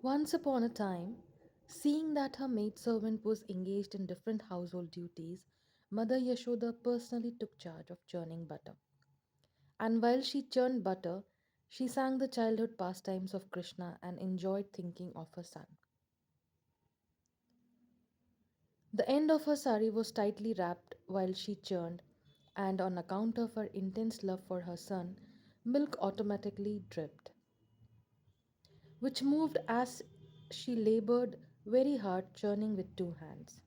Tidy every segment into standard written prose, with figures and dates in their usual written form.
Once upon a time, seeing that her maidservant was engaged in different household duties, Mother Yashoda personally took charge of churning butter. And while she churned butter, she sang the childhood pastimes of Krishna and enjoyed thinking of her son. The end of her sari was tightly wrapped while she churned, and on account of her intense love for her son, milk automatically dripped, which moved as she labored very hard, churning with two hands.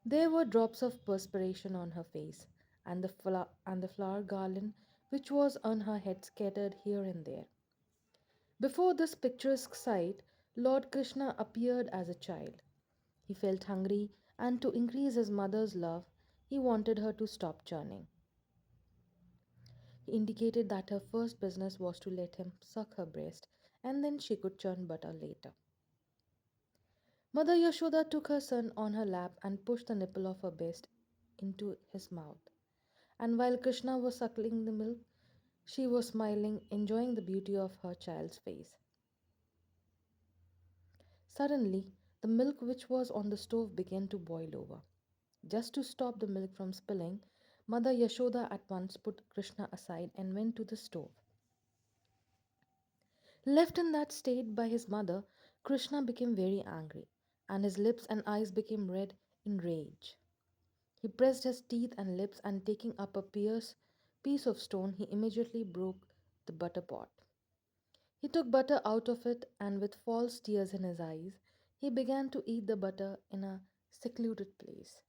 There were drops of perspiration on her face, and the flower garland which was on her head scattered here and there. Before this picturesque sight, Lord Krishna appeared as a child. He felt hungry, and to increase his mother's love, he wanted her to stop churning. He indicated that her first business was to let him suck her breast, and then she could churn butter later. Mother Yashoda took her son on her lap and pushed the nipple of her breast into his mouth. And while Krishna was suckling the milk, she was smiling, enjoying the beauty of her child's face. Suddenly, the milk which was on the stove began to boil over. Just to stop the milk from spilling, Mother Yashoda at once put Krishna aside and went to the stove. Left in that state by his mother, Krishna became very angry, and his lips and eyes became red in rage. He pressed his teeth and lips, and taking up a piece of stone, he immediately broke the butter pot. He took butter out of it, and with false tears in his eyes, he began to eat the butter in a secluded place.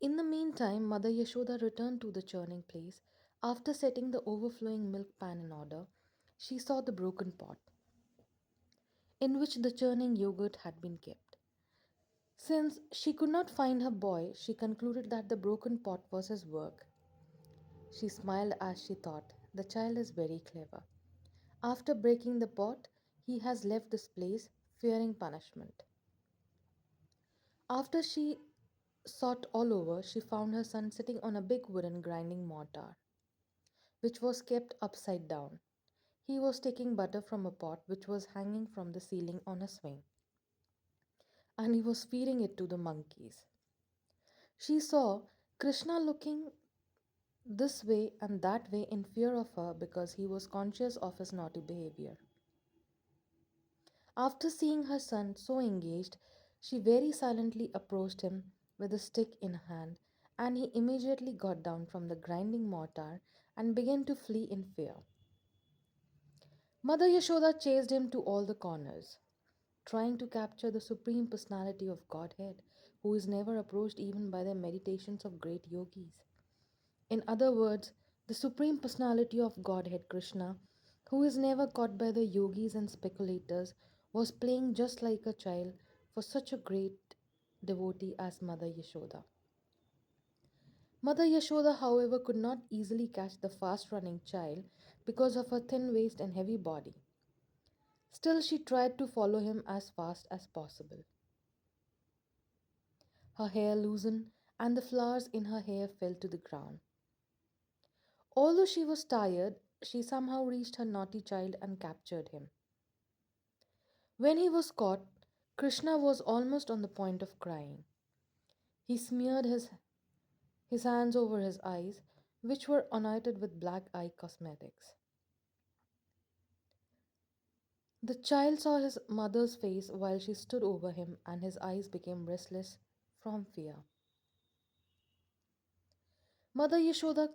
In the meantime, Mother Yashoda returned to the churning place. After setting the overflowing milk pan in order, she saw the broken pot in which the churning yogurt had been kept. Since she could not find her boy, she concluded that the broken pot was his work. She smiled as she thought, the child is very clever. After breaking the pot, he has left this place, fearing punishment. After she sought all over, she found her son sitting on a big wooden grinding mortar, which was kept upside down. He was taking butter from a pot which was hanging from the ceiling on a swing, and he was feeding it to the monkeys. She saw Krishna looking this way and that way in fear of her because he was conscious of his naughty behavior. After seeing her son so engaged, she very silently approached him with a stick in hand, and he immediately got down from the grinding mortar and began to flee in fear. Mother Yashoda chased him to all the corners, trying to capture the Supreme Personality of Godhead, who is never approached even by the meditations of great yogis. In other words, the Supreme Personality of Godhead Krishna, who is never caught by the yogis and speculators, was playing just like a child for such a great devotee as Mother Yashoda. Mother Yashoda, however, could not easily catch the fast running child because of her thin waist and heavy body. Still, she tried to follow him as fast as possible. Her hair loosened, and the flowers in her hair fell to the ground. Although she was tired, she somehow reached her naughty child and captured him. When he was caught, Krishna was almost on the point of crying. He smeared his hands over his eyes, which were anointed with black eye cosmetics. The child saw his mother's face while she stood over him, and his eyes became restless from fear. Mother Yashoda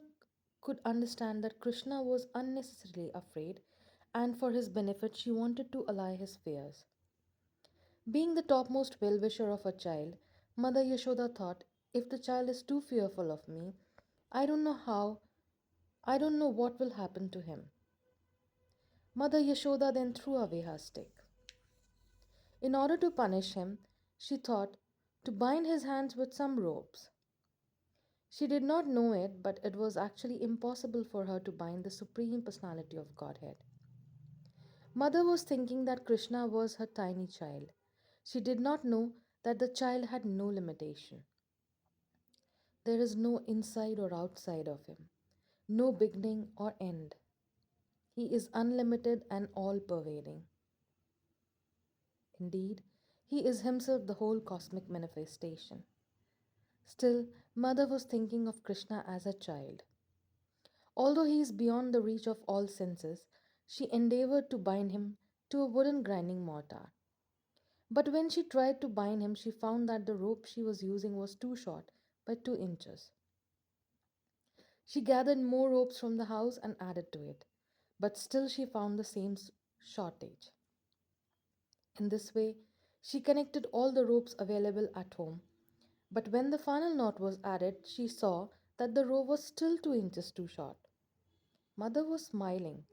could understand that Krishna was unnecessarily afraid, and for his benefit she wanted to allay his fears. Being the topmost well wisher of her child, Mother Yashoda thought, if the child is too fearful of me, I don't know how, I don't know what will happen to him. Mother Yashoda then threw away her stick. In order to punish him, she thought to bind his hands with some ropes. She did not know it, but it was actually impossible for her to bind the Supreme Personality of Godhead. Mother was thinking that Krishna was her tiny child. She did not know that the child had no limitation. There is no inside or outside of him, no beginning or end. He is unlimited and all pervading. Indeed, he is himself the whole cosmic manifestation. Still, Mother was thinking of Krishna as a child. Although he is beyond the reach of all senses, she endeavored to bind him to a wooden grinding mortar. But when she tried to bind him, she found that the rope she was using was too short by 2 inches. She gathered more ropes from the house and added to it, but still she found the same shortage. In this way, she connected all the ropes available at home, but when the final knot was added, she saw that the rope was still 2 inches too short. Mother was smiling,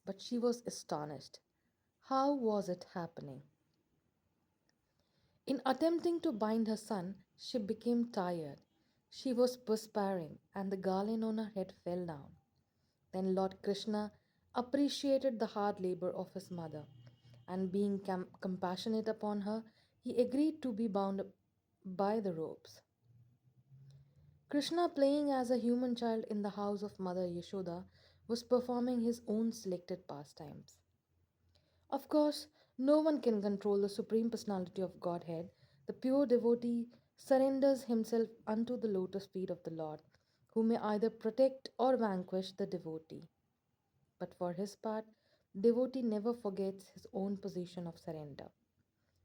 but she was astonished. How was it happening? In attempting to bind her son, she became tired. She was perspiring, and the garland on her head fell down. Then Lord Krishna appreciated the hard labor of his mother, and being compassionate upon her, he agreed to be bound by the ropes. Krishna, playing as a human child in the house of Mother Yashoda, was performing his own selected pastimes. Of course, no one can control the Supreme Personality of Godhead. The pure devotee surrenders himself unto the lotus feet of the Lord, who may either protect or vanquish the devotee. But for his part, devotee never forgets his own position of surrender.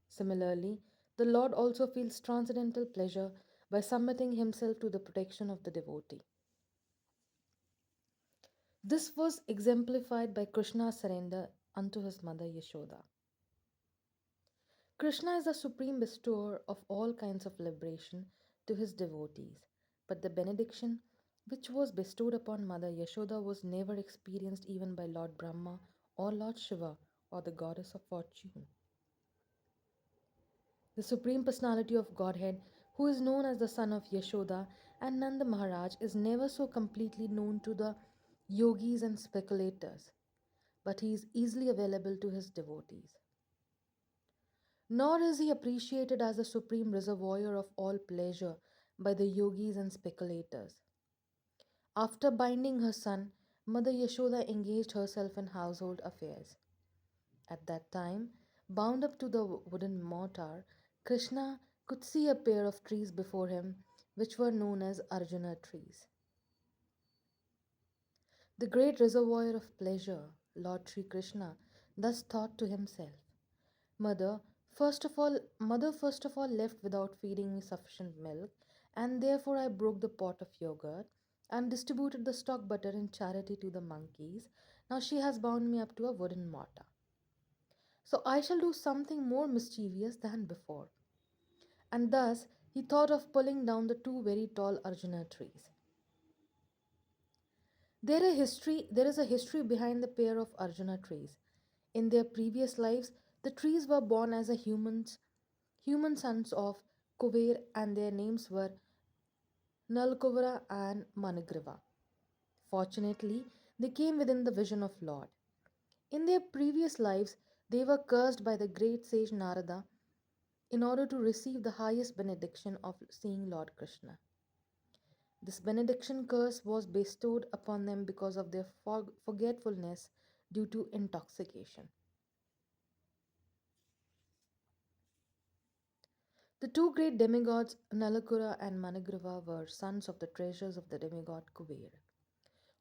Similarly, the Lord also feels transcendental pleasure by submitting himself to the protection of the devotee. This was exemplified by Krishna's surrender unto his mother Yashoda. Krishna is the supreme bestower of all kinds of liberation to his devotees, but the benediction which was bestowed upon Mother Yashoda was never experienced even by Lord Brahma or Lord Shiva or the goddess of fortune. The Supreme Personality of Godhead, who is known as the son of Yashoda and Nanda Maharaj, is never so completely known to the yogis and speculators, but he is easily available to his devotees. Nor is he appreciated as the supreme reservoir of all pleasure by the yogis and speculators. After binding her son, Mother Yashoda engaged herself in household affairs. At that time, bound up to the wooden mortar, Krishna could see a pair of trees before him, which were known as Arjuna trees. The great reservoir of pleasure, Lord Sri Krishna, thus thought to himself, Mother first of all left without feeding me sufficient milk, and therefore I broke the pot of yogurt and distributed the stock butter in charity to the monkeys. Now she has bound me up to a wooden mortar. So I shall do something more mischievous than before. And thus he thought of pulling down the two very tall Arjuna trees. There is a history behind the pair of Arjuna trees. In their previous lives, the trees were born as human sons of Kuver, and their names were Nalkuvara and Manigriva. Fortunately, they came within the vision of Lord. In their previous lives, they were cursed by the great sage Narada in order to receive the highest benediction of seeing Lord Krishna. This benediction curse was bestowed upon them because of their forgetfulness due to intoxication. The two great demigods, Nalakura and Manigriva, were sons of the treasures of the demigod Kuber,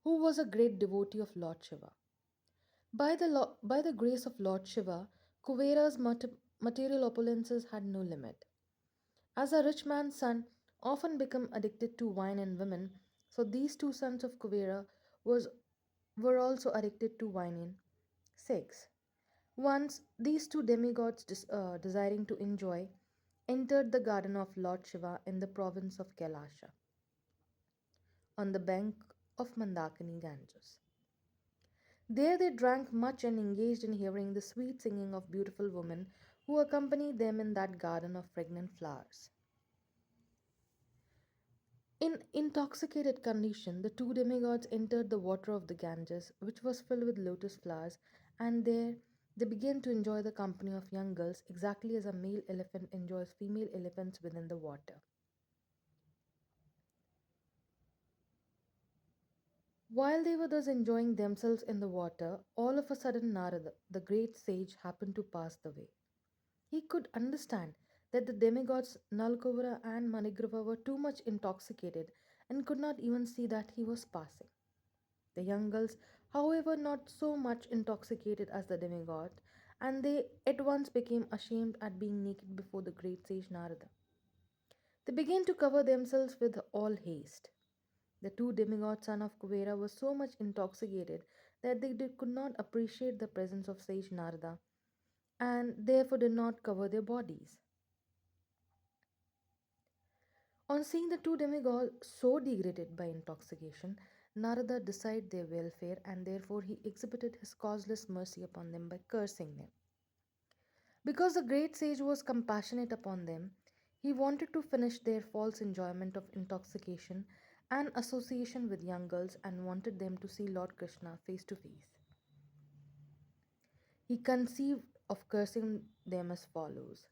who was a great devotee of Lord Shiva. By the grace of Lord Shiva, Kuvera's material opulences had no limit. As a rich man's son often become addicted to wine and women, so these two sons of Kuvera was, were also addicted to wine and sex. Once, these two demigods, desiring to enjoy, entered the garden of Lord Shiva in the province of Kailasha, on the bank of Mandakini Ganges. There they drank much and engaged in hearing the sweet singing of beautiful women who accompanied them in that garden of fragrant flowers. In intoxicated condition, the two demigods entered the water of the Ganges, which was filled with lotus flowers, and there they began to enjoy the company of young girls exactly as a male elephant enjoys female elephants within the water. While they were thus enjoying themselves in the water, all of a sudden Narada, the great sage, happened to pass the way. He could understand that the demigods Nalkovara and Manigrava were too much intoxicated and could not even see that he was passing. The young girls, however, not so much intoxicated as the demigod, and they at once became ashamed at being naked before the great sage Narada. They began to cover themselves with all haste. The two demigods, son of Kuvera, were so much intoxicated that could not appreciate the presence of sage Narada and therefore did not cover their bodies. On seeing the two demigods so degraded by intoxication, Narada desired their welfare and therefore he exhibited his causeless mercy upon them by cursing them. Because the great sage was compassionate upon them, he wanted to finish their false enjoyment of intoxication and association with young girls and wanted them to see Lord Krishna face to face. He conceived of cursing them as follows.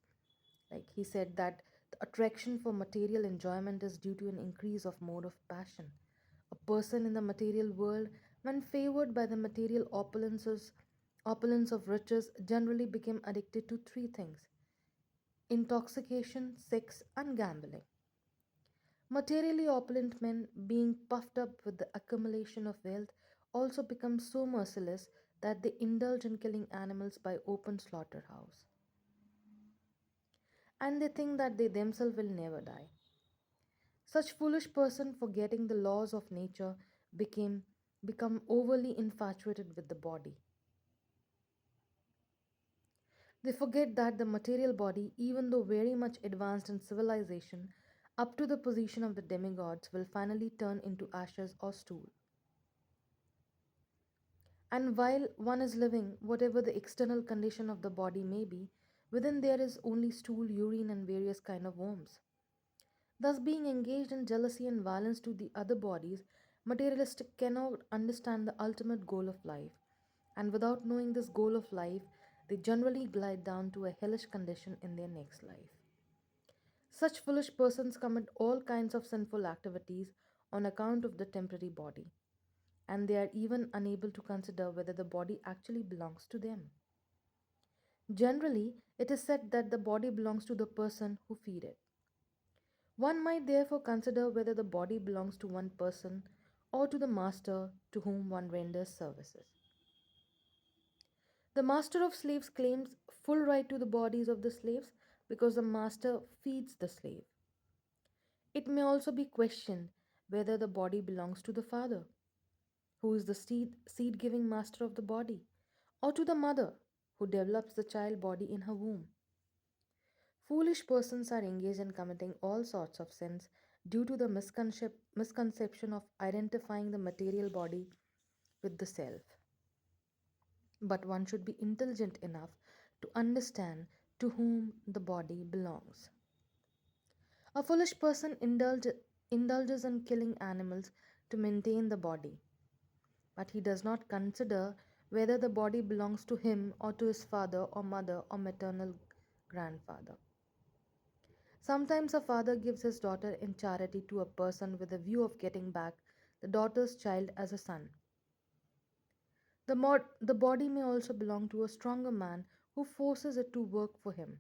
Like he said that the attraction for material enjoyment is due to an increase of mode of passion. A person in the material world, when favored by the material opulence of riches, generally became addicted to three things: intoxication, sex, and gambling. Materially opulent men, being puffed up with the accumulation of wealth, also become so merciless that they indulge in killing animals by open slaughterhouse. And they think that they themselves will never die. Such foolish person, forgetting the laws of nature, became become overly infatuated with the body. They forget that the material body, even though very much advanced in civilization, up to the position of the demigods, will finally turn into ashes or stool. And while one is living, whatever the external condition of the body may be, within there is only stool, urine, and various kind of worms. Thus, being engaged in jealousy and violence to the other bodies, materialistic cannot understand the ultimate goal of life, and without knowing this goal of life, they generally glide down to a hellish condition in their next life. Such foolish persons commit all kinds of sinful activities on account of the temporary body, and they are even unable to consider whether the body actually belongs to them. Generally, it is said that the body belongs to the person who feed it. One might therefore consider whether the body belongs to one person or to the master to whom one renders services. The master of slaves claims full right to the bodies of the slaves because the master feeds the slave. It may also be questioned whether the body belongs to the father, who is the seed giving master of the body, or to the mother, who develops the child body in her womb. Foolish persons are engaged in committing all sorts of sins due to the misconception of identifying the material body with the self. But one should be intelligent enough to understand to whom the body belongs. A foolish person indulges in killing animals to maintain the body, but he does not consider whether the body belongs to him or to his father or mother or maternal grandfather. Sometimes a father gives his daughter in charity to a person with a view of getting back the daughter's child as a son. The body may also belong to a stronger man who forces it to work for him.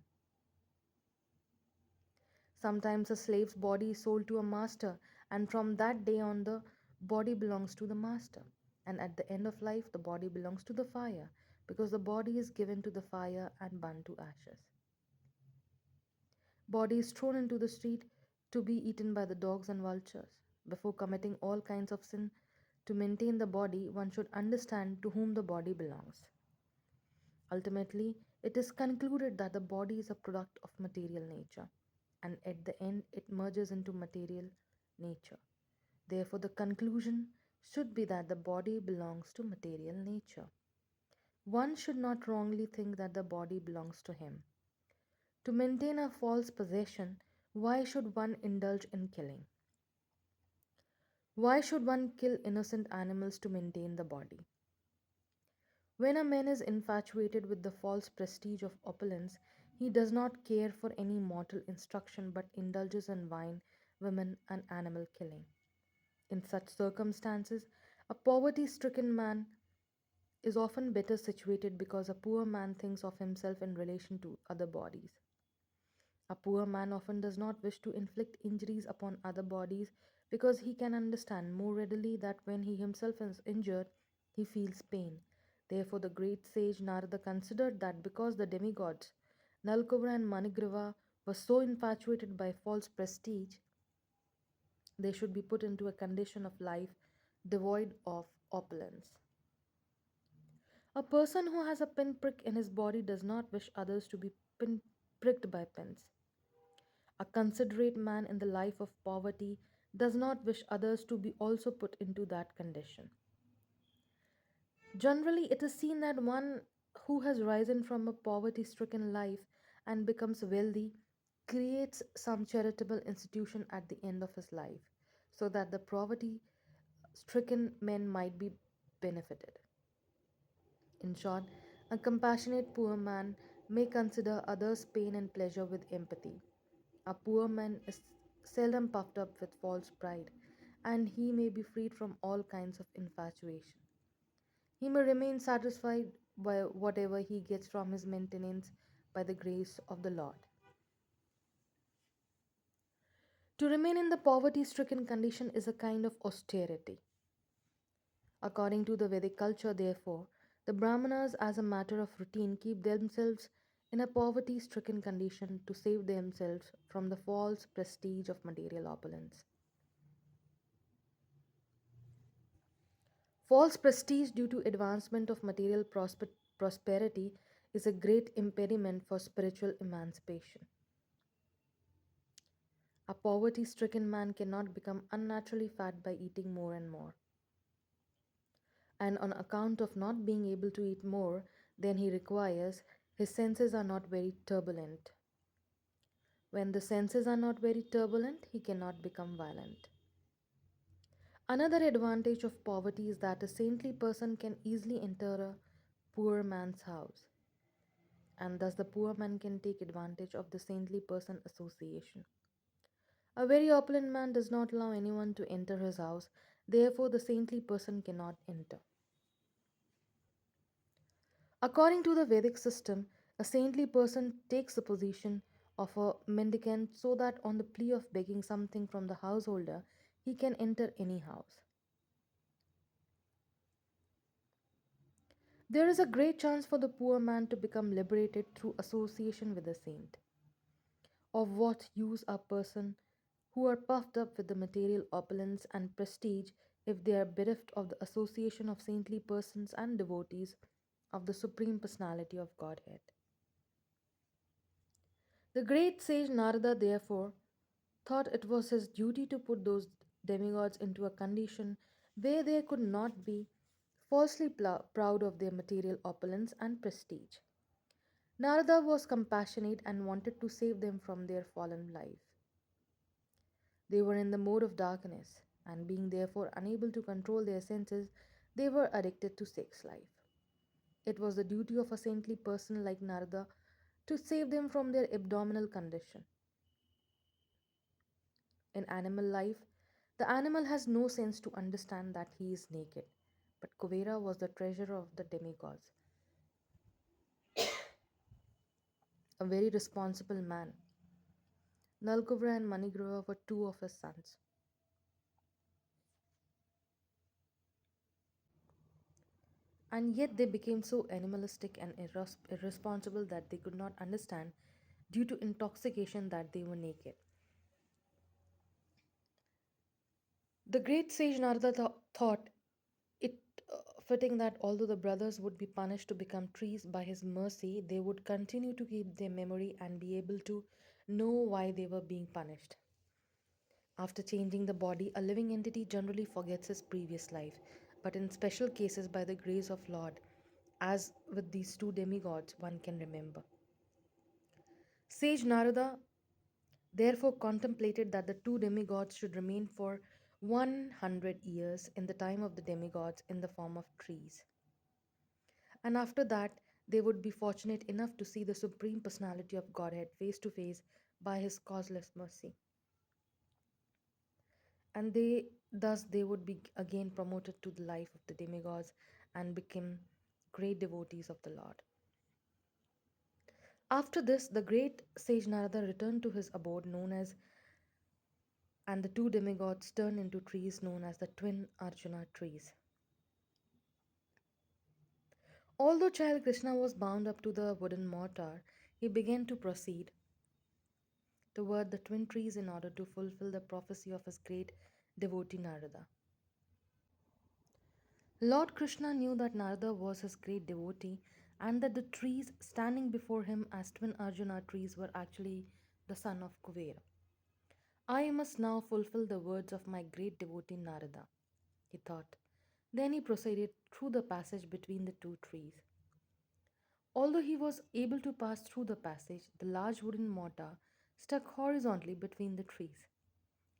Sometimes a slave's body is sold to a master, and from that day on, the body belongs to the master. And at the end of life, the body belongs to the fire, because the body is given to the fire and burned to ashes. Body is thrown into the street to be eaten by the dogs and vultures. Before committing all kinds of sin, to maintain the body, one should understand to whom the body belongs. Ultimately, it is concluded that the body is a product of material nature, and at the end, it merges into material nature. Therefore, the conclusion should be that the body belongs to material nature. One should not wrongly think that the body belongs to him. To maintain a false possession, why should one indulge in killing? Why should one kill innocent animals to maintain the body? When a man is infatuated with the false prestige of opulence, he does not care for any mortal instruction but indulges in wine, women, and animal killing. In such circumstances, A poverty stricken man is often better situated because a poor man thinks of himself in relation to other bodies. A poor man often does not wish to inflict injuries upon other bodies because he can understand more readily that when he himself is injured, he feels pain. Therefore, the great sage Narada considered that because the demigods, Nalkuvra and Manigrava, were so infatuated by false prestige, they should be put into a condition of life devoid of opulence. A person who has a pinprick in his body does not wish others to be pricked by pins. A considerate man in the life of poverty does not wish others to be also put into that condition. Generally, it is seen that one who has risen from a poverty stricken life and becomes wealthy creates some charitable institution at the end of his life so that the poverty stricken men might be benefited. In short, a compassionate poor man may consider others' pain and pleasure with empathy. A poor man is seldom puffed up with false pride, and he may be freed from all kinds of infatuation. He may remain satisfied by whatever he gets from his maintenance by the grace of the Lord. To remain in the poverty stricken condition is a kind of austerity. According to the Vedic culture, therefore, the Brahmanas, as a matter of routine, keep themselves in a poverty stricken condition to save themselves from the false prestige of material opulence. False prestige due to advancement of material prosperity is a great impediment for spiritual emancipation. A poverty stricken man cannot become unnaturally fat by eating more and more. And on account of not being able to eat more than he requires, his senses are not very turbulent. When the senses are not very turbulent, he cannot become violent. Another advantage of poverty is that a saintly person can easily enter a poor man's house, and thus the poor man can take advantage of the saintly person association. A very opulent man does not allow anyone to enter his house, therefore, the saintly person cannot enter. According to the Vedic system, a saintly person takes the position of a mendicant so that on the plea of begging something from the householder, he can enter any house. There is a great chance for the poor man to become liberated through association with a saint. Of what use are persons who are puffed up with the material opulence and prestige if they are bereft of the association of saintly persons and devotees of the Supreme Personality of Godhead? The great sage Narada, therefore, thought it was his duty to put those demigods into a condition where they could not be falsely proud of their material opulence and prestige. Narada was compassionate and wanted to save them from their fallen life. They were in the mode of darkness, and being therefore unable to control their senses, they were addicted to sex life. It was the duty of a saintly person like Narada to save them from their abdominal condition. In animal life, the animal has no sense to understand that he is naked, but Kuvera was the treasurer of the demigods, a very responsible man. Nalkuvra and Manigrava were two of his sons. And yet they became so animalistic and irresponsible that they could not understand, due to intoxication, that they were naked. The great sage Narada thought it fitting that although the brothers would be punished to become trees, by his mercy they would continue to keep their memory and be able to know why they were being punished. After changing the body, a living entity generally forgets his previous life, but in special cases, by the grace of Lord, as with these two demigods, one can remember. Sage Narada therefore contemplated that the two demigods should remain for 100 years in the time of the demigods in the form of trees. And after that, they would be fortunate enough to see the Supreme Personality of Godhead face to face by His causeless mercy. And they Thus, they would be again promoted to the life of the demigods and become great devotees of the Lord. After this, the great sage Narada returned to his abode known as, and the two demigods turned into trees known as the twin Arjuna trees. Although child Krishna was bound up to the wooden mortar, he began to proceed toward the twin trees in order to fulfill the prophecy of his great devotee Narada. Lord Krishna knew that Narada was his great devotee and that the trees standing before him as twin Arjuna trees were actually the son of Kuvera. I must now fulfill the words of my great devotee Narada, he thought. Then he proceeded through the passage between the two trees. Although he was able to pass through the passage, the large wooden mortar stuck horizontally between the trees.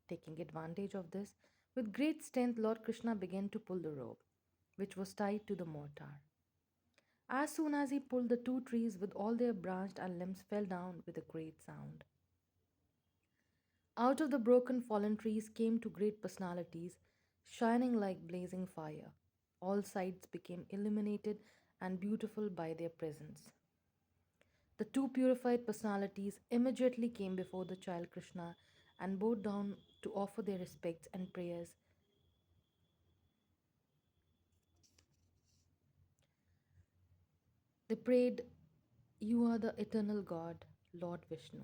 Taking advantage of this, with great strength, Lord Krishna began to pull the rope, which was tied to the mortar. As soon as he pulled, the two trees with all their branched and limbs fell down with a great sound. Out of the broken fallen trees came two great personalities, shining like blazing fire. All sides became illuminated and beautiful by their presence. The two purified personalities immediately came before the child Krishna and bowed down to offer their respects and prayers. They prayed, "You are the eternal God, Lord Vishnu,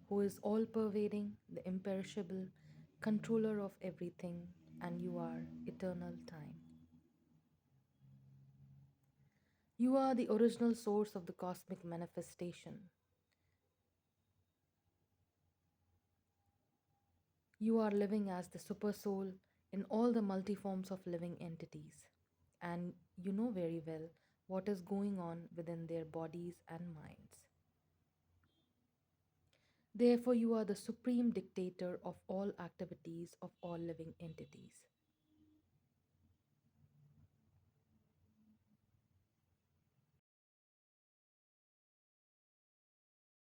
who is all pervading, the imperishable, controller of everything, and you are eternal time. You are the original source of the cosmic manifestation. You are living as the super soul in all the multiforms of living entities, and you know very well what is going on within their bodies and minds. Therefore, you are the supreme dictator of all activities of all living entities.